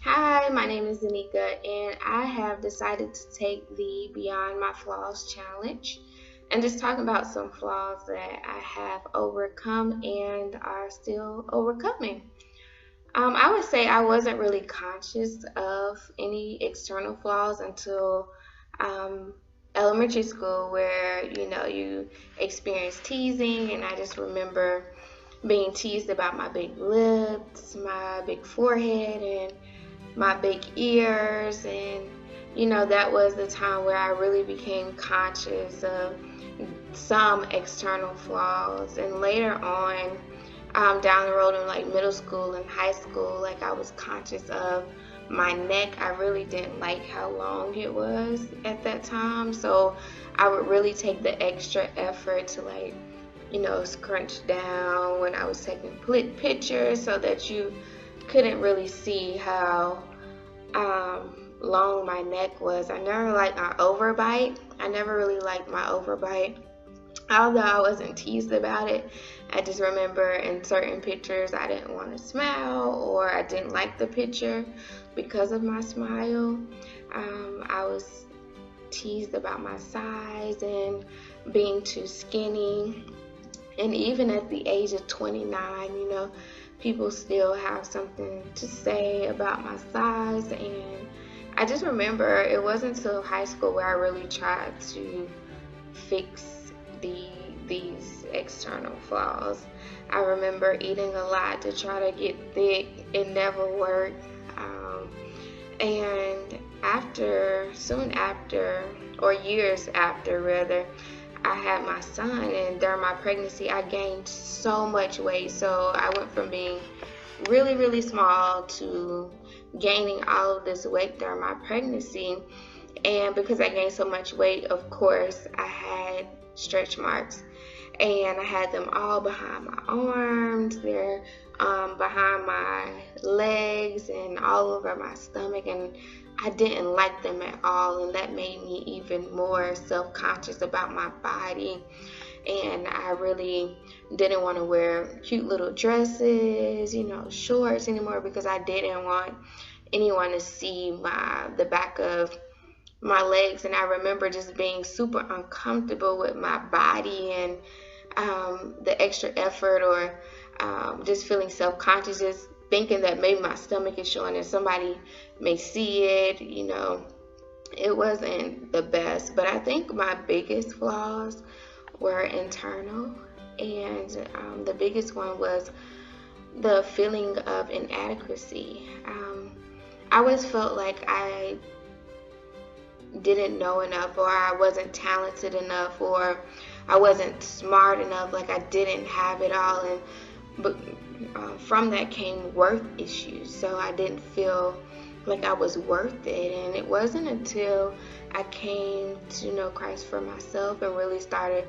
Hi, my name is Zaneeka, and I have decided to take the Beyond My Flaws challenge and just talk about some flaws that I have overcome and are still overcoming. I would say I wasn't really conscious of any external flaws until um, elementary school, where you experience teasing, and I just remember being teased about my big lips, my big forehead, and my big ears. And that was the time where I really became conscious of some external flaws. And later on, down the road in like middle school and high school, like I was conscious of my neck. I really didn't like how long it was at that time, so I would really take the extra effort to scrunch down when I was taking pictures, so that you couldn't really see how long my neck was. I never liked my overbite. I never really liked my overbite. Although I wasn't teased about it, I just remember in certain pictures I didn't want to smile, or I didn't like the picture because of my smile. I was teased about my size and being too skinny. And even at the age of 29, people still have something to say about my size. And I just remember it wasn't until high school where I really tried to fix these external flaws. I remember eating a lot to try to get thick. It never worked. And soon after, or years after rather, I had my son, and during my pregnancy I gained so much weight. So I went from being really, really small to gaining all of this weight during my pregnancy. And because I gained so much weight, of course, I had stretch marks, and I had them all behind my arms, they're behind my legs, and all over my stomach, and I didn't like them at all, and that made me even more self-conscious about my body. And I really didn't want to wear cute little dresses, shorts anymore, because I didn't want anyone to see the back of my legs. And I remember just being super uncomfortable with my body, and the extra effort, or just feeling self-conscious, just thinking that maybe my stomach is showing and somebody may see it. It wasn't the best. But I think my biggest flaws were internal, and the biggest one was the feeling of inadequacy. I always felt like I didn't know enough, or I wasn't talented enough, or I wasn't smart enough, like I didn't have it all. And but from that came worth issues, so I didn't feel like I was worth it. And it wasn't until I came to know Christ for myself and really started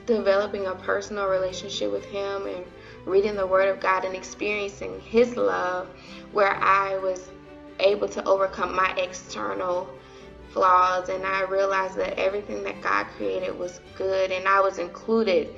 developing a personal relationship with Him and reading the Word of God and experiencing His love, where I was able to overcome my external flaws. And I realized that everything that God created was good, and I was included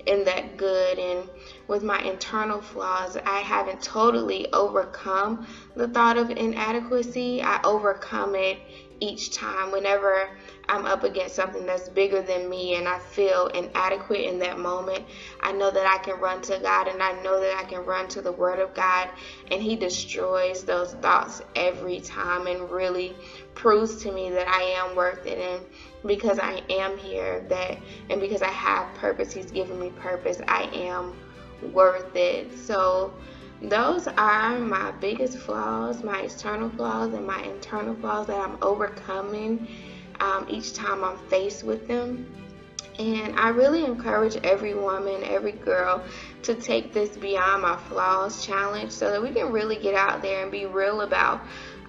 in that good. And with my internal flaws, I haven't totally overcome the thought of inadequacy. I overcome it each time whenever I'm up against something that's bigger than me and I feel inadequate in that moment. I know that I can run to God, and I know that I can run to the Word of God, and He destroys those thoughts every time and really proves to me that I am worth it. And because I am here, and because I have purpose, He's given me purpose, I am worth it. So those are my biggest flaws, my external flaws and my internal flaws that I'm overcoming each time I'm faced with them. And I really encourage every woman, every girl, to take this Beyond My Flaws challenge, so that we can really get out there and be real about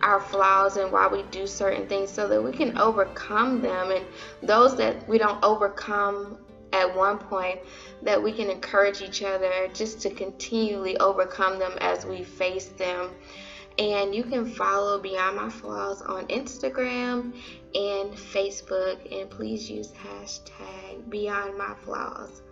our flaws and why we do certain things, so that we can overcome them. And those that we don't overcome at one point, that we can encourage each other just to continually overcome them as we face them. And you can follow Beyond My Flaws on Instagram and Facebook, and please use hashtag Beyond My Flaws.